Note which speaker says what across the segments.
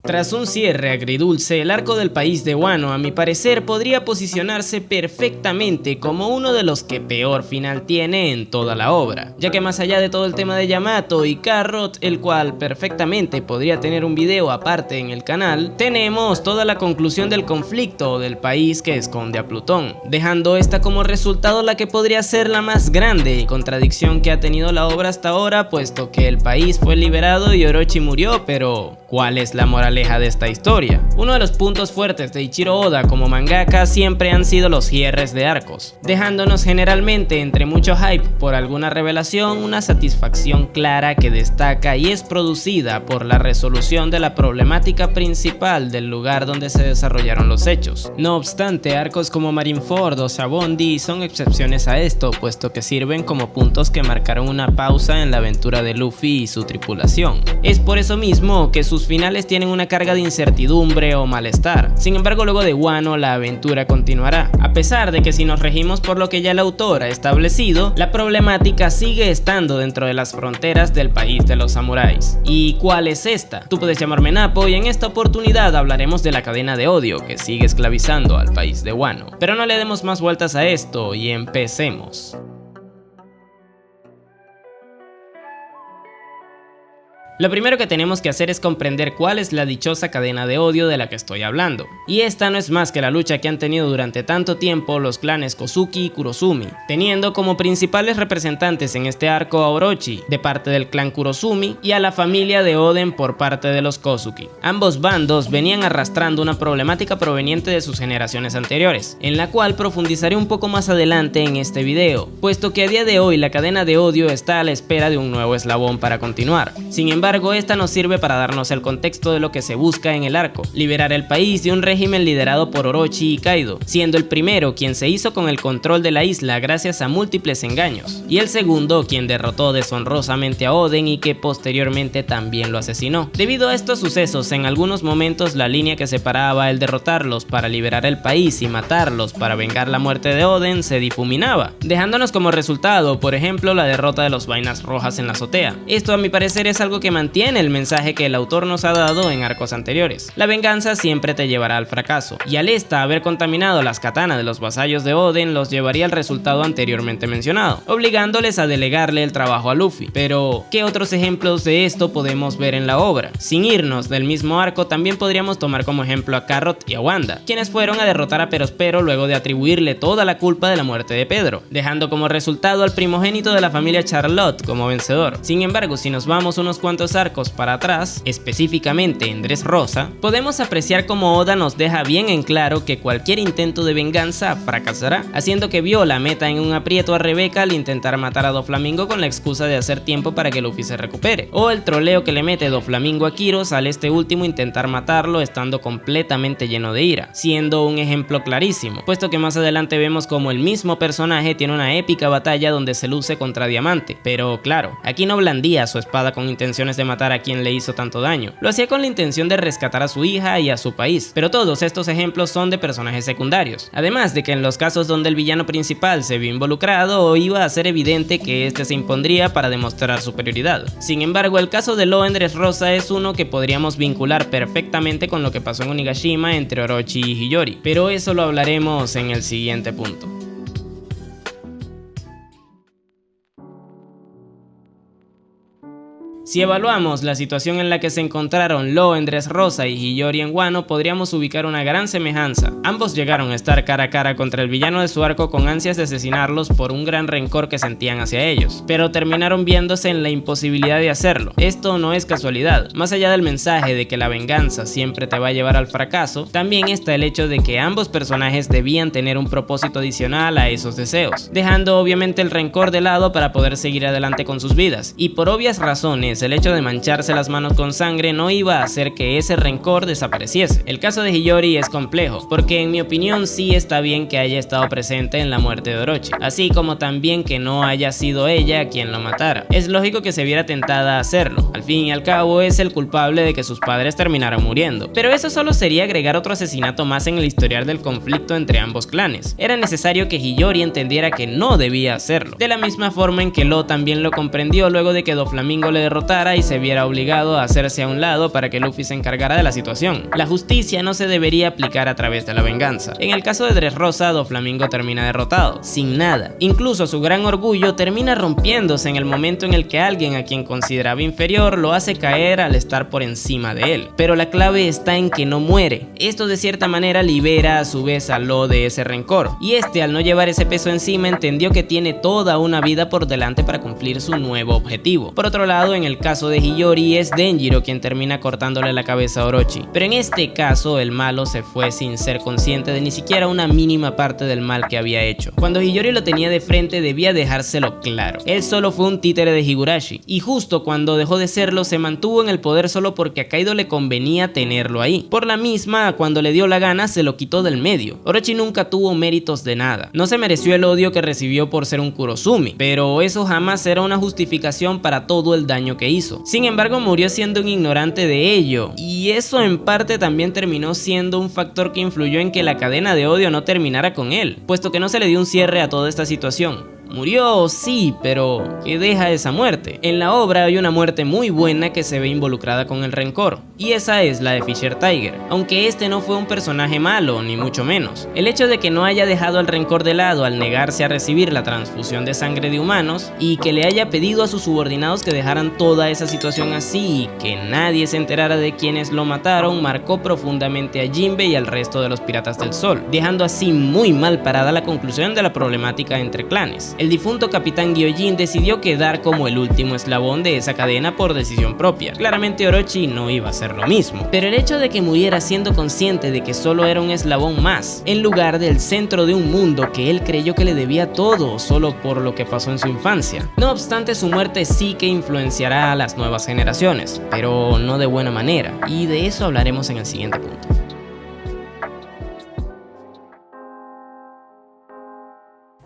Speaker 1: Tras un cierre agridulce, el arco del país de Wano, a mi parecer, podría posicionarse perfectamente como uno de los que peor final tiene en toda la obra, ya que más allá de todo el tema de Yamato y Carrot, el cual perfectamente podría tener un video aparte en el canal, tenemos toda la conclusión del conflicto del país que esconde a Plutón, dejando esta como resultado la que podría ser la más grande contradicción que ha tenido la obra hasta ahora, puesto que el país fue liberado y Orochi murió, pero ¿cuál es la moraleja de esta historia? Uno de los puntos fuertes de Eiichiro Oda como mangaka siempre han sido los cierres de arcos, dejándonos generalmente entre mucho hype por alguna revelación una satisfacción clara que destaca y es producida por la resolución de la problemática principal del lugar donde se desarrollaron los hechos. No obstante, arcos como Marineford o Sabondi son excepciones a esto, puesto que sirven como puntos que marcaron una pausa en la aventura de Luffy y su tripulación. Es por eso mismo que sus finales tienen una carga de incertidumbre o malestar. Sin embargo, luego de Wano la aventura continuará, a pesar de que si nos regimos por lo que ya el autor ha establecido, la problemática sigue estando dentro de las fronteras del país de los samuráis. ¿Y cuál es esta? Tú puedes llamarme Napo y en esta oportunidad hablaremos de la cadena de odio que sigue esclavizando al país de Wano. Pero no le demos más vueltas a esto y empecemos. Lo primero que tenemos que hacer es comprender cuál es la dichosa cadena de odio de la que estoy hablando. Y esta no es más que la lucha que han tenido durante tanto tiempo los clanes Kozuki y Kurosumi, teniendo como principales representantes en este arco a Orochi, de parte del clan Kurosumi, y a la familia de Oden por parte de los Kozuki. Ambos bandos venían arrastrando una problemática proveniente de sus generaciones anteriores, en la cual profundizaré un poco más adelante en este video, puesto que a día de hoy la cadena de odio está a la espera de un nuevo eslabón para continuar. Sin embargo, esta nos sirve para darnos el contexto de lo que se busca en el arco: liberar el país de un régimen liderado por Orochi y Kaido, siendo el primero quien se hizo con el control de la isla gracias a múltiples engaños, y el segundo quien derrotó deshonrosamente a Oden y que posteriormente también lo asesinó. Debido a estos sucesos, en algunos momentos la línea que separaba el derrotarlos para liberar el país y matarlos para vengar la muerte de Oden se difuminaba, dejándonos como resultado, por ejemplo, la derrota de los Vainas Rojas en la azotea. Esto, a mi parecer, es algo que mantiene el mensaje que el autor nos ha dado en arcos anteriores: la venganza siempre te llevará al fracaso, y al haber contaminado las katanas de los vasallos de Oden los llevaría al resultado anteriormente mencionado, obligándoles a delegarle el trabajo a Luffy. Pero, ¿qué otros ejemplos de esto podemos ver en la obra? Sin irnos del mismo arco, también podríamos tomar como ejemplo a Carrot y a Wanda, quienes fueron a derrotar a Perospero luego de atribuirle toda la culpa de la muerte de Pedro, dejando como resultado al primogénito de la familia Charlotte como vencedor. Sin embargo, si nos vamos unos cuantos arcos para atrás, específicamente en Dressrosa, podemos apreciar cómo Oda nos deja bien en claro que cualquier intento de venganza fracasará, haciendo que Viola meta en un aprieto a Rebeca al intentar matar a Doflamingo con la excusa de hacer tiempo para que Luffy se recupere, o el troleo que le mete Doflamingo a Kiros al este último intentar matarlo estando completamente lleno de ira, siendo un ejemplo clarísimo, puesto que más adelante vemos como el mismo personaje tiene una épica batalla donde se luce contra Diamante, pero claro, aquí no blandía su espada con intenciones de matar a quien le hizo tanto daño, lo hacía con la intención de rescatar a su hija y a su país. Pero todos estos ejemplos son de personajes secundarios, además de que en los casos donde el villano principal se vio involucrado, iba a ser evidente que este se impondría para demostrar superioridad. Sin embargo, el caso de Law en Dressrosa es uno que podríamos vincular perfectamente con lo que pasó en Onigashima entre Orochi y Hiyori, pero eso lo hablaremos en el siguiente punto. Si evaluamos la situación en la que se encontraron Law en Dressrosa y Hiyori en Wano, podríamos ubicar una gran semejanza. Ambos llegaron a estar cara a cara contra el villano de su arco con ansias de asesinarlos por un gran rencor que sentían hacia ellos, pero terminaron viéndose en la imposibilidad de hacerlo. Esto no es casualidad. Más allá del mensaje de que la venganza siempre te va a llevar al fracaso, también está el hecho de que ambos personajes debían tener un propósito adicional a esos deseos, dejando obviamente el rencor de lado para poder seguir adelante con sus vidas, y por obvias razones el hecho de mancharse las manos con sangre no iba a hacer que ese rencor desapareciese. El caso de Hiyori es complejo, porque en mi opinión sí está bien que haya estado presente en la muerte de Orochi, así como también que no haya sido ella quien lo matara. Es lógico que se viera tentada a hacerlo, al fin y al cabo es el culpable de que sus padres terminaran muriendo, pero eso solo sería agregar otro asesinato más en el historial del conflicto entre ambos clanes. Era necesario que Hiyori entendiera que no debía hacerlo, de la misma forma en que Law también lo comprendió luego de que Doflamingo le derrotara derrotara y se viera obligado a hacerse a un lado para que Luffy se encargara de la situación. La justicia no se debería aplicar a través de la venganza. En el caso de Dressrosa, Doflamingo termina derrotado, sin nada. Incluso su gran orgullo termina rompiéndose en el momento en el que alguien a quien consideraba inferior lo hace caer al estar por encima de él. Pero la clave está en que no muere. Esto de cierta manera libera a su vez a Law de ese rencor, y este, al no llevar ese peso encima, entendió que tiene toda una vida por delante para cumplir su nuevo objetivo. Por otro lado, en el caso de Hiyori, es Denjiro quien termina cortándole la cabeza a Orochi, pero en este caso el malo se fue sin ser consciente de ni siquiera una mínima parte del mal que había hecho. Cuando Hiyori lo tenía de frente debía dejárselo claro, él solo fue un títere de Higurashi, y justo cuando dejó de serlo se mantuvo en el poder solo porque a Kaido le convenía tenerlo ahí. Por la misma, cuando le dio la gana se lo quitó del medio. Orochi nunca tuvo méritos de nada, no se mereció el odio que recibió por ser un Kurosumi, pero eso jamás era una justificación para todo el daño que hizo. Sin embargo, murió siendo un ignorante de ello, y eso en parte también terminó siendo un factor que influyó en que la cadena de odio no terminara con él, puesto que no se le dio un cierre a toda esta situación. Murió, sí, pero ¿qué deja esa muerte? En la obra hay una muerte muy buena que se ve involucrada con el rencor, y esa es la de Fisher Tiger, aunque este no fue un personaje malo, ni mucho menos. El hecho de que no haya dejado el rencor de lado al negarse a recibir la transfusión de sangre de humanos, y que le haya pedido a sus subordinados que dejaran toda esa situación así y que nadie se enterara de quienes lo mataron, marcó profundamente a Jinbe y al resto de los Piratas del Sol, dejando así muy mal parada la conclusión de la problemática entre clanes. El difunto capitán Gyojin decidió quedar como el último eslabón de esa cadena por decisión propia. Claramente Orochi no iba a hacer lo mismo, pero el hecho de que muriera siendo consciente de que solo era un eslabón más, en lugar del centro de un mundo que él creyó que le debía todo solo por lo que pasó en su infancia. No obstante, su muerte sí que influenciará a las nuevas generaciones, pero no de buena manera, y de eso hablaremos en el siguiente punto.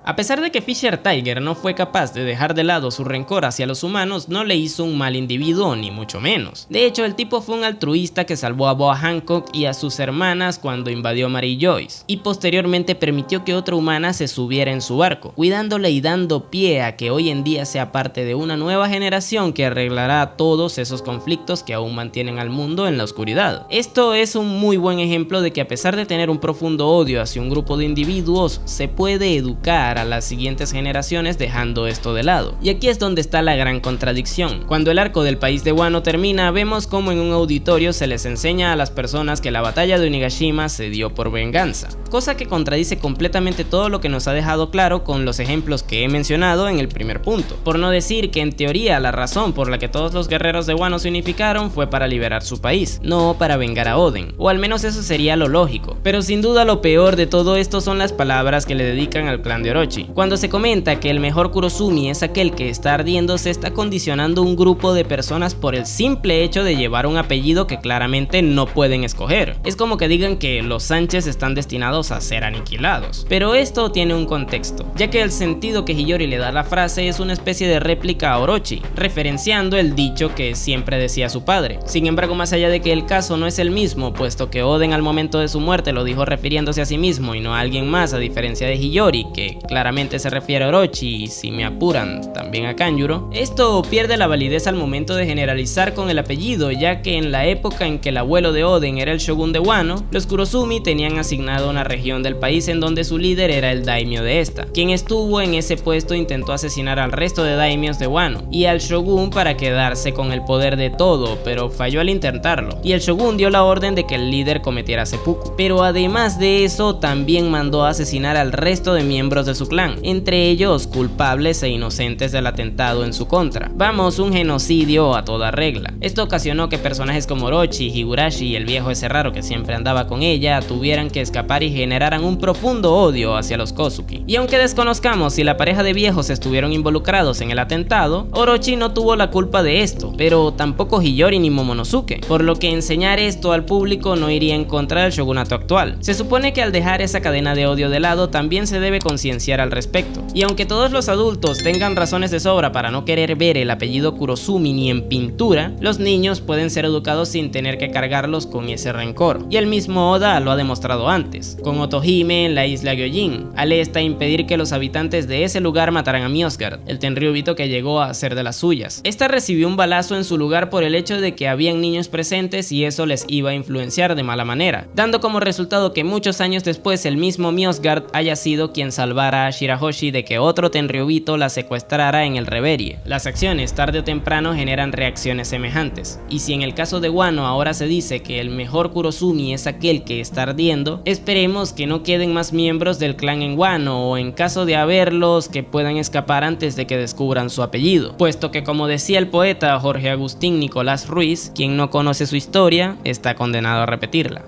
Speaker 1: A pesar de que Fisher Tiger no fue capaz de dejar de lado su rencor hacia los humanos, no le hizo un mal individuo, ni mucho menos. De hecho, el tipo fue un altruista que salvó a Boa Hancock y a sus hermanas cuando invadió Mary Joyce, y posteriormente permitió que otra humana se subiera en su barco, cuidándole y dando pie a que hoy en día sea parte de una nueva generación que arreglará todos esos conflictos que aún mantienen al mundo en la oscuridad. Esto es un muy buen ejemplo de que a pesar de tener un profundo odio hacia un grupo de individuos, se puede educar a las siguientes generaciones dejando esto de lado. Y aquí es donde está la gran contradicción. Cuando el arco del país de Wano termina, vemos como en un auditorio se les enseña a las personas que la batalla de Onigashima se dio por venganza, cosa que contradice completamente todo lo que nos ha dejado claro con los ejemplos que he mencionado en el primer punto, por no decir que en teoría la razón por la que todos los guerreros de Wano se unificaron fue para liberar su país, no para vengar a Oden, o al menos eso sería lo lógico. Pero sin duda lo peor de todo esto son las palabras que le dedican al clan de Orochi. Cuando se comenta que el mejor Kurosumi es aquel que está ardiendo, se está condicionando un grupo de personas por el simple hecho de llevar un apellido que claramente no pueden escoger. Es como que digan que los Sánchez están destinados a ser aniquilados. Pero esto tiene un contexto, ya que el sentido que Hiyori le da a la frase es una especie de réplica a Orochi, referenciando el dicho que siempre decía su padre. Sin embargo, más allá de que el caso no es el mismo, puesto que Oden al momento de su muerte lo dijo refiriéndose a sí mismo y no a alguien más, a diferencia de Hiyori, que claramente se refiere a Orochi y, si me apuran, también a Kanjuro, esto pierde la validez al momento de generalizar con el apellido, ya que en la época en que el abuelo de Oden era el shogun de Wano, los Kurosumi tenían asignado una región del país en donde su líder era el daimyo de esta. Quien estuvo en ese puesto intentó asesinar al resto de daimyos de Wano y al shogun para quedarse con el poder de todo, pero falló al intentarlo, y el shogun dio la orden de que el líder cometiera seppuku. Pero además de eso, también mandó a asesinar al resto de miembros de su clan, entre ellos culpables e inocentes del atentado en su contra. Vamos, un genocidio a toda regla. Esto ocasionó que personajes como Orochi, Higurashi y el viejo ese raro que siempre andaba con ella tuvieran que escapar y generaran un profundo odio hacia los Kozuki. Y aunque desconozcamos si la pareja de viejos estuvieron involucrados en el atentado, Orochi no tuvo la culpa de esto, pero tampoco Hiyori ni Momonosuke, por lo que enseñar esto al público no iría en contra del shogunato actual. Se supone que al dejar esa cadena de odio de lado también se debe concienciar diferenciar al respecto. Y aunque todos los adultos tengan razones de sobra para no querer ver el apellido Kurosumi ni en pintura, los niños pueden ser educados sin tener que cargarlos con ese rencor. Y el mismo Oda lo ha demostrado antes, con Otohime en la isla Gyojin, al impedir que los habitantes de ese lugar mataran a Mjosgard, el tenryubito que llegó a ser de las suyas. Esta recibió un balazo en su lugar por el hecho de que habían niños presentes y eso les iba a influenciar de mala manera, dando como resultado que muchos años después el mismo Mjosgard haya sido quien salvara a Shirahoshi de que otro tenryubito la secuestrara en el Reverie. Las acciones tarde o temprano generan reacciones semejantes, y si en el caso de Wano ahora se dice que el mejor Kurosumi es aquel que está ardiendo, esperemos que no queden más miembros del clan en Wano, o en caso de haberlos, que puedan escapar antes de que descubran su apellido, puesto que, como decía el poeta Jorge Agustín Nicolás Ruiz, quien no conoce su historia está condenado a repetirla.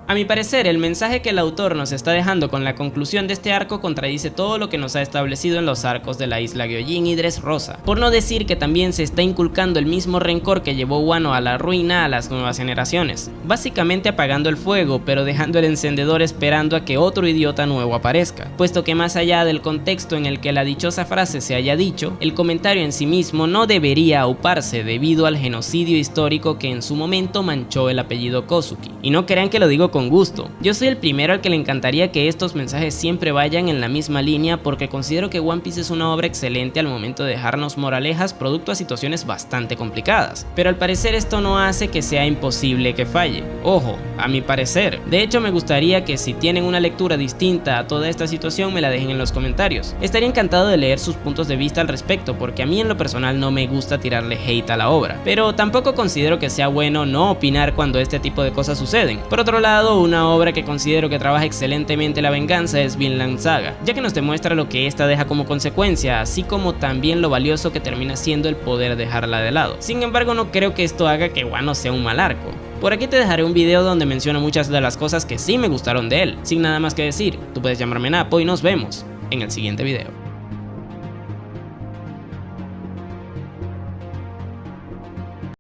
Speaker 1: A mi parecer, el mensaje que el autor nos está dejando con la conclusión de este arco contradice todo lo que nos ha establecido en los arcos de la isla Gyojin y Dressrosa, por no decir que también se está inculcando el mismo rencor que llevó Wano a la ruina a las nuevas generaciones, básicamente apagando el fuego pero dejando el encendedor esperando a que otro idiota nuevo aparezca, puesto que más allá del contexto en el que la dichosa frase se haya dicho, el comentario en sí mismo no debería auparse debido al genocidio histórico que en su momento manchó el apellido Kozuki. Y no crean que lo digo con gusto, yo soy el primero al que le encantaría que estos mensajes siempre vayan en la misma línea porque considero que One Piece es una obra excelente al momento de dejarnos moralejas producto a situaciones bastante complicadas, pero al parecer esto no hace que sea imposible que falle. Ojo, a mi parecer. De hecho, me gustaría que si tienen una lectura distinta a toda esta situación me la dejen en los comentarios. Estaría encantado de leer sus puntos de vista al respecto porque a mí en lo personal no me gusta tirarle hate a la obra, pero tampoco considero que sea bueno no opinar cuando este tipo de cosas suceden. Por otro lado, una obra que considero que trabaja excelentemente la venganza es Vinland Saga, ya que nos demuestra lo que esta deja como consecuencia, así como también lo valioso que termina siendo el poder dejarla de lado. Sin embargo, no creo que esto haga que Wano sea un mal arco. Por aquí te dejaré un video donde menciono muchas de las cosas que sí me gustaron de él. Sin nada más que decir, tú puedes llamarme Napo y nos vemos en el siguiente video.